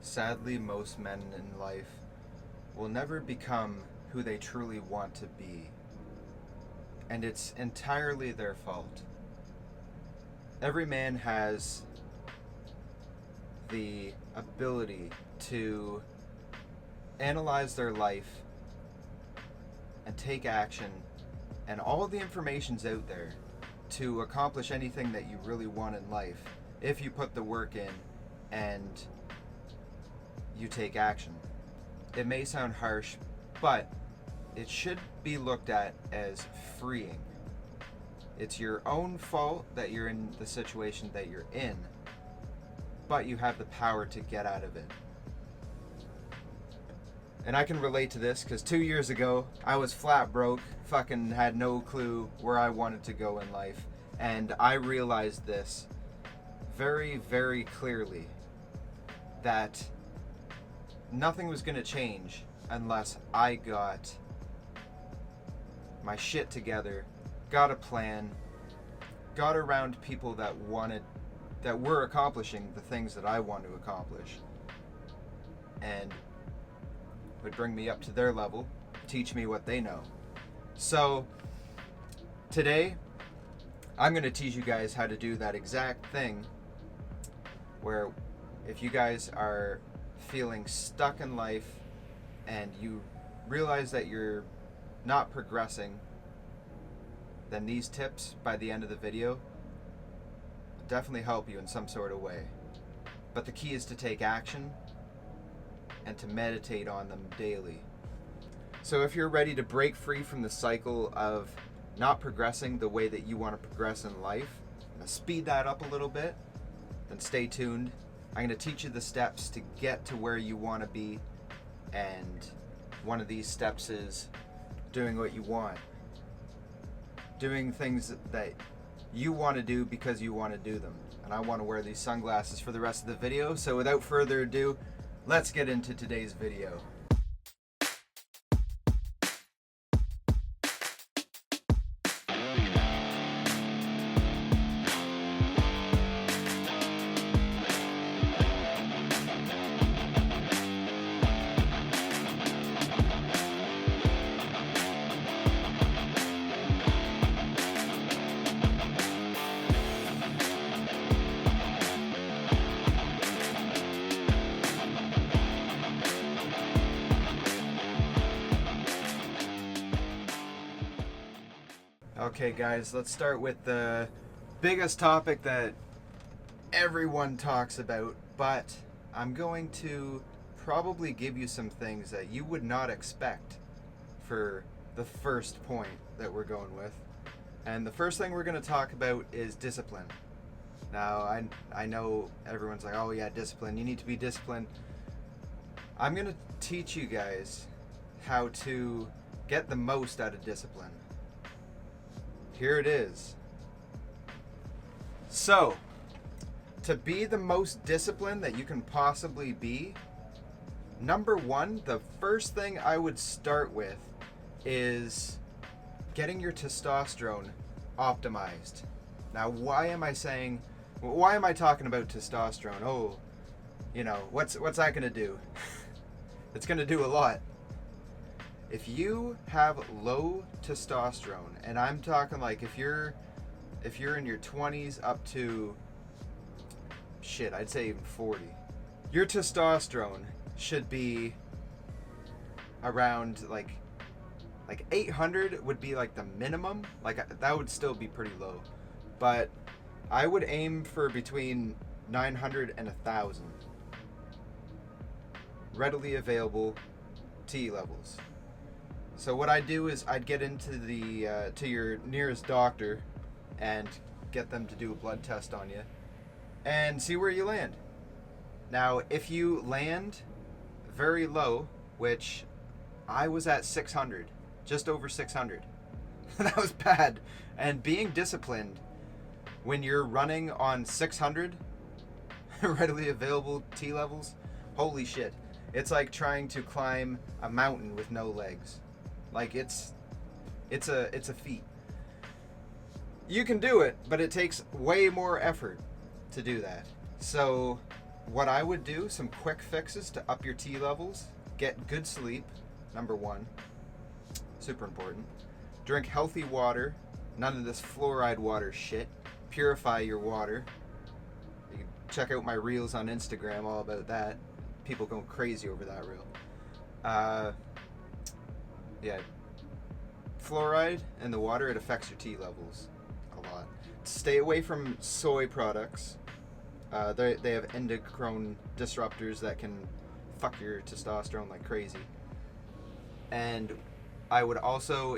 Sadly, most men in life will never become who they truly want to be, and it's entirely their fault. Every man has the ability to analyze their life and take action, and all the information's out there to accomplish anything that you really want in life if you put the work in and you take action. It may sound harsh, but it should be looked at as freeing. It's your own fault that you're in the situation that you're in, but you have the power to get out of it. And I can relate to this because 2 years ago, I was flat broke, fucking had no clue where I wanted to go in life. And I realized this very, very clearly, that nothing was going to change unless I got my shit together, got a plan, got around people that were accomplishing the things that I want to accomplish, and would bring me up to their level, teach me what they know. So today, I'm going to teach you guys how to do that exact thing, where if you guys are feeling stuck in life and you realize that you're not progressing, then these tips by the end of the video will definitely help you in some sort of way. But the key is to take action and to meditate on them daily. So if you're ready to break free from the cycle of not progressing the way that you want to progress in life, and speed that up a little bit, then stay tuned. I'm going to teach you the steps to get to where you want to be, and one of these steps is doing what you want. Doing things that you want to do because you want to do them. And I want to wear these sunglasses for the rest of the video, so without further ado, let's get into today's video. Okay guys, let's start with the biggest topic that everyone talks about, but I'm going to probably give you some things that you would not expect for the first point that we're going with. And the first thing we're going to talk about is discipline. Now, I know everyone's like, oh yeah, discipline, you need to be disciplined. I'm going to teach you guys how to get the most out of discipline. Here it is. So, to be the most disciplined that you can possibly be, number one, the first thing I would start with is getting your testosterone optimized. Now, why am I talking about testosterone? Oh, you know, what's that going to do? It's going to do a lot. If you have low testosterone, and I'm talking like if you're in your 20s up to shit, I'd say even 40, your testosterone should be around like 800 would be like the minimum. Like that would still be pretty low, but I would aim for between 900 and 1,000 readily available T levels. So what I'd do is I'd get into to your nearest doctor and get them to do a blood test on you and see where you land. Now, if you land very low, which I was at 600, just over 600, that was bad. And being disciplined when you're running on 600 readily available T levels, holy shit. It's like trying to climb a mountain with no legs. Like it's a feat. You can do it, but it takes way more effort to do that. So what I would do, some quick fixes to up your T levels: get good sleep, number one, super important. Drink healthy water, none of this fluoride water shit. Purify your water. You can check out my reels on Instagram all about that. People going crazy over that reel. Yeah, fluoride in the water, it affects your T levels a lot. Stay away from soy products. They have endocrine disruptors that can fuck your testosterone like crazy. And I would also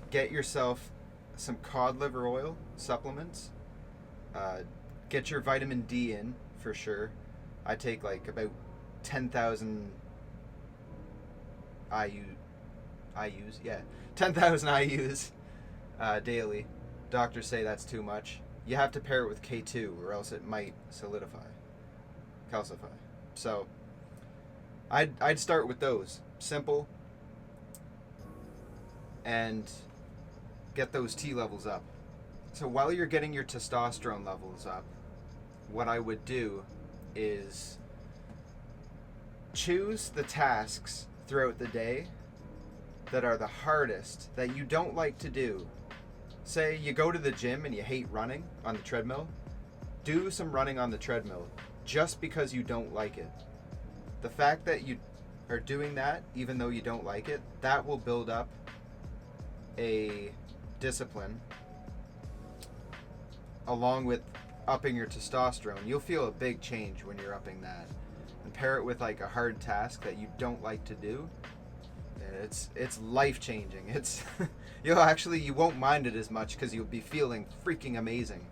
get yourself some cod liver oil supplements. Get your vitamin D in for sure. I take like about 10,000 IUs, yeah, 10,000 IUs daily. Doctors say that's too much. You have to pair it with K2 or else it might calcify. So I'd start with those. Simple. And get those T levels up. So while you're getting your testosterone levels up, what I would do is choose the tasks throughout the day that are the hardest, that you don't like to do. Say you go to the gym and you hate running on the treadmill. Do some running on the treadmill just because you don't like it. The fact that you are doing that, even though you don't like it, that will build up a discipline along with upping your testosterone. You'll feel a big change when you're upping that. And pair it with like a hard task that you don't like to do. It's life changing. It's you won't mind it as much because you'll be feeling freaking amazing.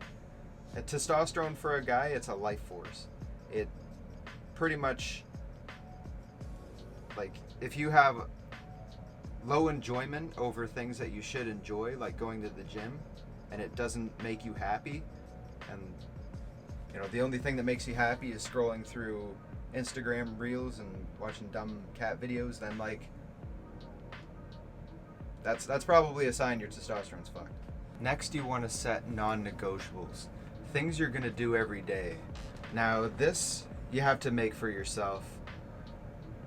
Testosterone for a guy, it's a life force. It pretty much, like, if you have low enjoyment over things that you should enjoy, like going to the gym, and it doesn't make you happy, and the only thing that makes you happy is scrolling through Instagram reels and watching dumb cat videos, then like that's probably a sign your testosterone's fucked. Next, you want to set non-negotiables, things you're gonna do every day. Now this you have to make for yourself,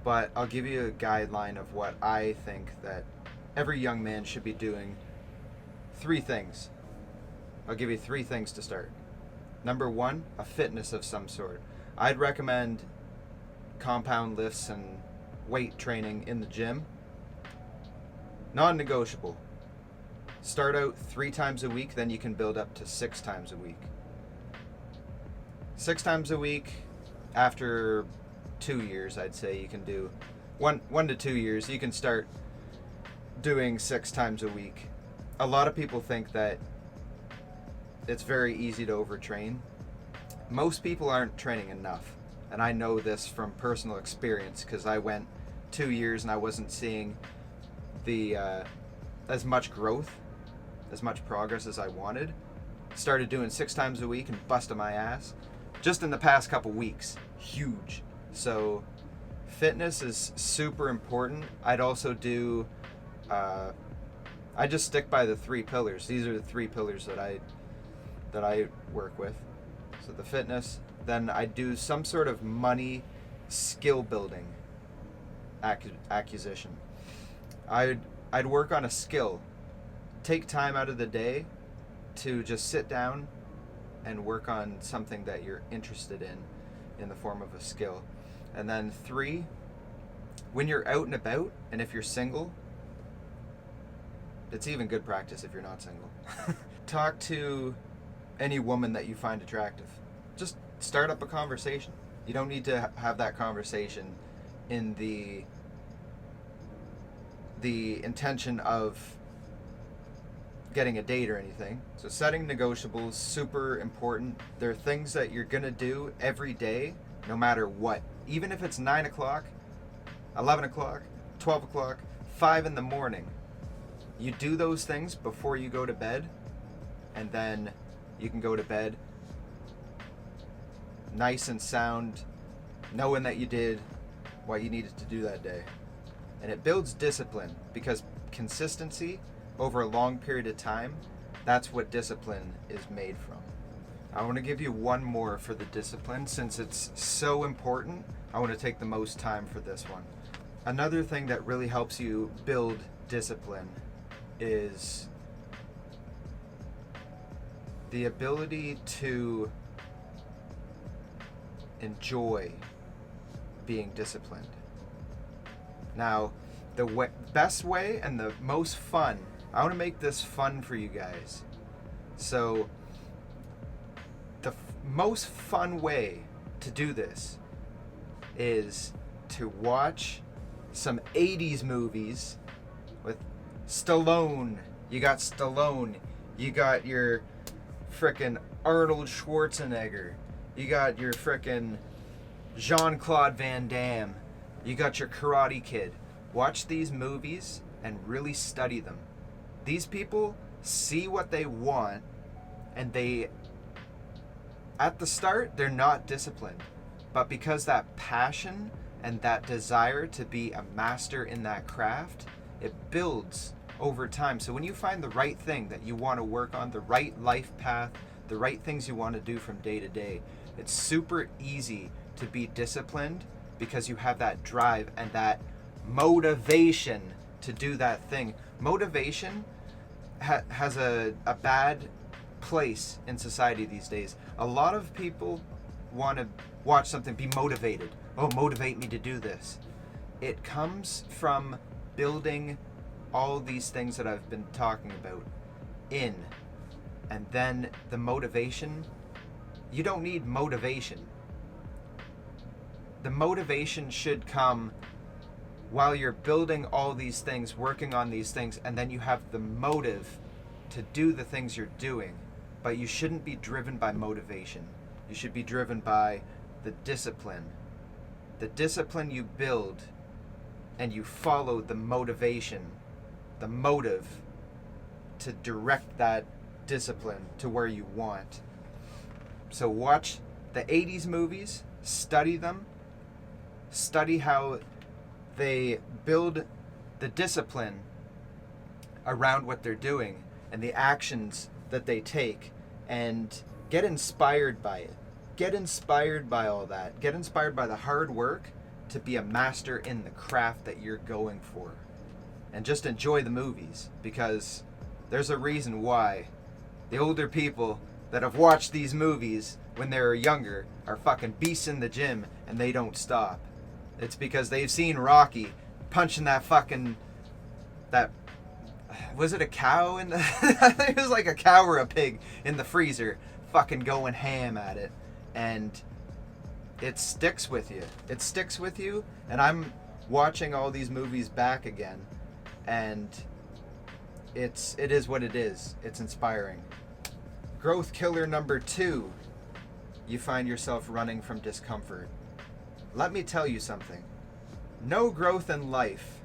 but I'll give you a guideline of what I think that every young man should be doing. 3 things. I'll give you 3 things to start. Number 1, a fitness of some sort. I'd recommend compound lifts and weight training in the gym. Non-negotiable. Start out 3 times a week, then you can build up to 6 times a week. 6 times a week, after 2 years, I'd say you can do 1 to 2 years. You can start doing 6 times a week. A lot of people think that it's very easy to overtrain. Most people aren't training enough, and I know this from personal experience because I went 2 years and I wasn't seeing the as much growth, as much progress as I wanted. Started doing 6 times a week and busting my ass just in the past couple weeks. Huge. So fitness is super important. I'd also do I just stick by the 3 pillars. These are the 3 pillars that I work with. So the fitness, then I do some sort of money skill building acquisition. I'd work on a skill. Take time out of the day to just sit down and work on something that you're interested in the form of a skill. And then 3, when you're out and about, and if you're single, it's even good practice if you're not single. Talk to any woman that you find attractive. Just start up a conversation. You don't need to have that conversation in the intention of getting a date or anything. So setting negotiables, super important. There are things that you're gonna do every day, no matter what. Even if it's 9 o'clock, 11 o'clock, 12 o'clock, 5 in the morning. You do those things before you go to bed, and then you can go to bed nice and sound, knowing that you did what you needed to do that day. And it builds discipline, because consistency over a long period of time, that's what discipline is made from. I want to give you one more for the discipline. Since it's so important, I want to take the most time for this one. Another thing that really helps you build discipline is the ability to enjoy being disciplined. Now, the best way and the most fun, I want to make this fun for you guys. So, the most fun way to do this is to watch some 80s movies with Stallone. You got Stallone. You got your frickin' Arnold Schwarzenegger. You got your frickin' Jean-Claude Van Damme. You got your Karate Kid. Watch these movies and really study them. These people see what they want, and they, at the start, they're not disciplined. But because that passion and that desire to be a master in that craft, it builds over time. So when you find the right thing that you want to work on, the right life path, the right things you want to do from day to day, it's super easy to be disciplined because you have that drive and that motivation to do that thing. Motivation has a bad place in society these days. A lot of people want to watch something, be motivated. Oh, motivate me to do this. It comes from building all these things that I've been talking about in, and then the motivation. You don't need motivation. The motivation should come while you're building all these things, working on these things, and then you have the motive to do the things you're doing. But you shouldn't be driven by motivation. You should be driven by the discipline. The discipline you build, and you follow the motivation, the motive to direct that discipline to where you want. So watch the 80s movies, study them, study how they build the discipline around what they're doing and the actions that they take, and get inspired by it. Get inspired by all that. Get inspired by the hard work to be a master in the craft that you're going for. And just enjoy the movies, because there's a reason why the older people that have watched these movies when they were younger are fucking beasts in the gym and they don't stop. It's because they've seen Rocky punching that fucking, that, was it a cow in the, I think it was like a cow or a pig in the freezer, fucking going ham at it. And it sticks with you. It sticks with you. And I'm watching all these movies back again, and it is what it is. It's inspiring. Growth killer number 2. You find yourself running from discomfort. Let me tell you something. No growth in life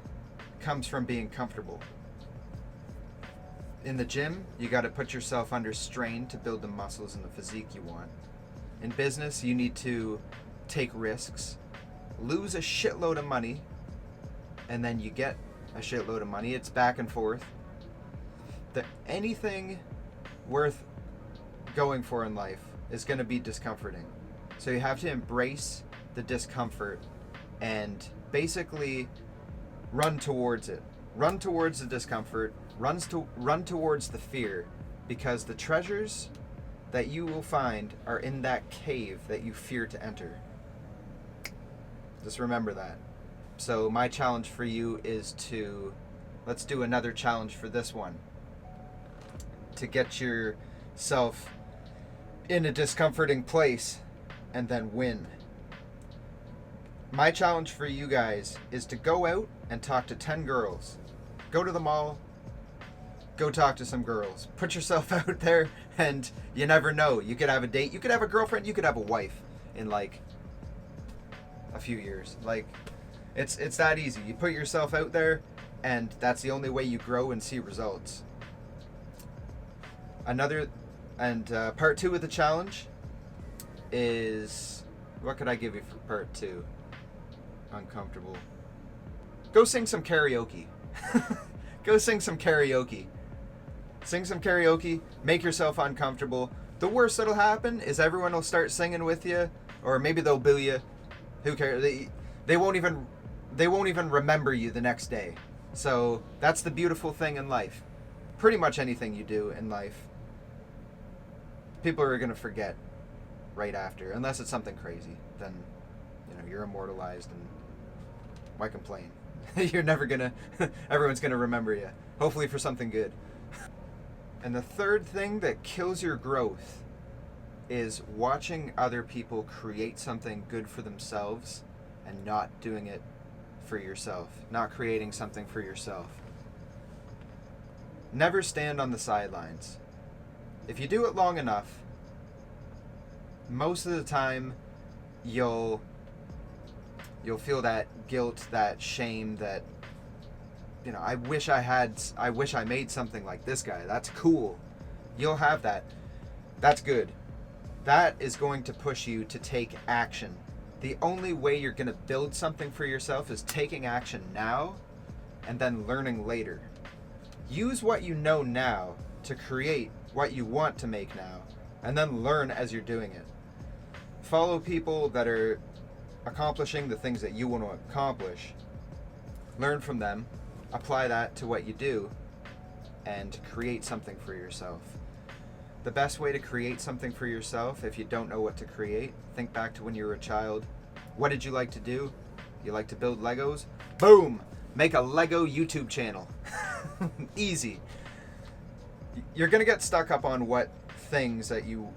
comes from being comfortable. In the gym, you got to put yourself under strain to build the muscles and the physique you want. In business, you need to take risks, lose a shitload of money, and then you get a shitload of money. It's back and forth. Anything worth going for in life is going to be discomforting. So you have to embrace the discomfort and basically run towards it. Run towards the discomfort, run towards the fear, because the treasures that you will find are in that cave that you fear to enter. Just remember that. So my challenge for you is to, let's do another challenge for this one, to get yourself in a discomforting place and then win. My challenge for you guys is to go out and talk to 10 girls. Go to the mall, go talk to some girls. Put yourself out there, and you never know. You could have a date, you could have a girlfriend, you could have a wife in like a few years. Like, it's that easy. You put yourself out there, and that's the only way you grow and see results. Part 2 of the challenge is, what could I give you for part 2? Uncomfortable. Go sing some karaoke. Go sing some karaoke. Sing some karaoke, make yourself uncomfortable, The worst that'll happen is everyone will start singing with you, or maybe they'll boo you. Who cares? They won't even remember you the next day. So that's the beautiful thing in life. Pretty much anything you do in life, people are gonna forget right after, unless it's something crazy. Then, you're immortalized, and why complain? You're never gonna. Everyone's gonna remember you. Hopefully for something good. And the third thing that kills your growth is watching other people create something good for themselves and not doing it for yourself, not creating something for yourself. Never stand on the sidelines. If you do it long enough, most of the time you'll feel that guilt, that shame, that I wish I made something like this guy. That's cool. You'll have that. That's good. That is going to push you to take action. The only way you're going to build something for yourself is taking action now and then learning later. Use what you know now to create what you want to make now, and then learn as you're doing it. Follow people that are accomplishing the things that you want to accomplish. Learn from them, apply that to what you do, and create something for yourself. The best way to create something for yourself, if you don't know what to create, think back to when you were a child. What did you like to do? You like to build Legos? Boom! Make a Lego YouTube channel. Easy. You're going to get stuck up on what things that you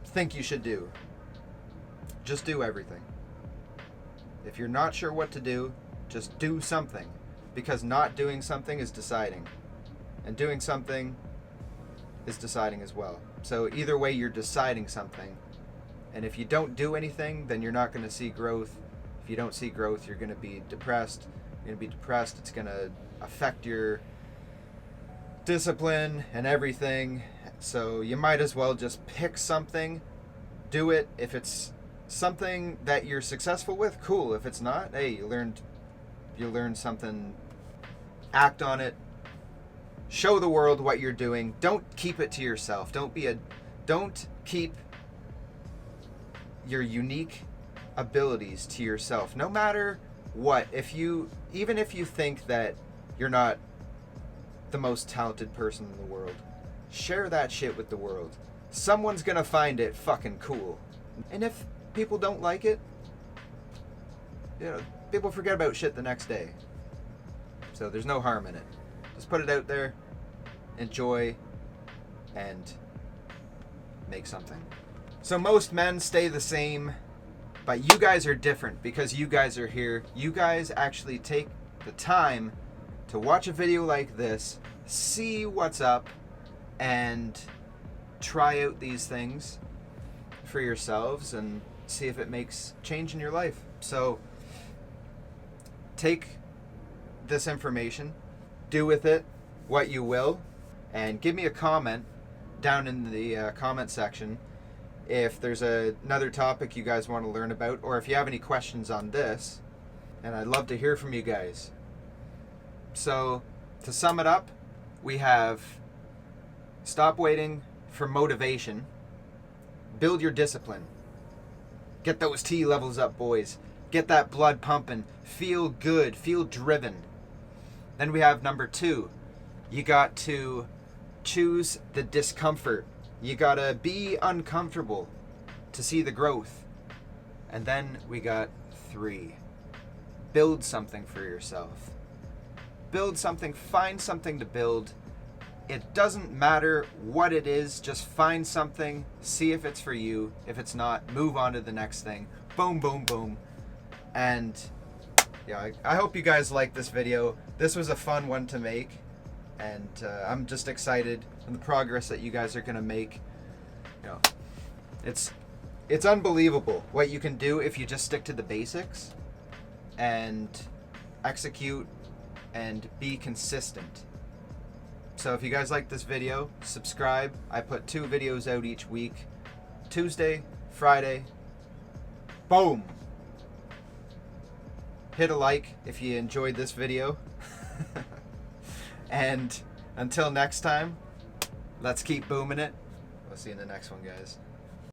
think you should do. Just do everything. If you're not sure what to do, just do something. Because not doing something is deciding. And doing something is deciding as well. So either way, you're deciding something. And if you don't do anything, then you're not going to see growth. If you don't see growth, you're going to be depressed. You're going to be depressed. It's going to affect your discipline and everything. So you might as well just pick something, do it. If it's something that you're successful with, cool. If it's not, hey, you learned something. Act on it. Show the world what you're doing. Don't keep it to yourself. Don't keep your unique abilities to yourself. No matter what, even if you think that you're not the most talented person in the world, share that shit with the world. Someone's gonna find it fucking cool. And if people don't like it, people forget about shit the next day. So there's no harm in it. Just put it out there, enjoy, and make something. So most men stay the same, but you guys are different because you guys are here. You guys actually take the time to watch a video like this, see what's up, and try out these things for yourselves and see if it makes change in your life. So take this information, do with it what you will, and give me a comment down in the comment section if there's another topic you guys want to learn about, or if you have any questions on this, and I'd love to hear from you guys. So to sum it up, we have stop waiting for motivation, build your discipline, get those T levels up, boys, get that blood pumping, feel good, feel driven. Then we have number 2, you got to choose the discomfort. You gotta be uncomfortable to see the growth. And then we got 3, build something for yourself. Build something, find something to build. It doesn't matter what it is, just find something, see if it's for you. If it's not, move on to the next thing. Boom, boom, boom. And yeah, I hope you guys liked this video. This was a fun one to make, and I'm just excited and the progress that you guys are gonna make. It's unbelievable what you can do if you just stick to the basics and execute and be consistent. So if you guys like this video, subscribe. I put 2 videos out each week, Tuesday, Friday. Boom! Hit a like if you enjoyed this video. And until next time, let's keep booming it. I'll see you in the next one, guys.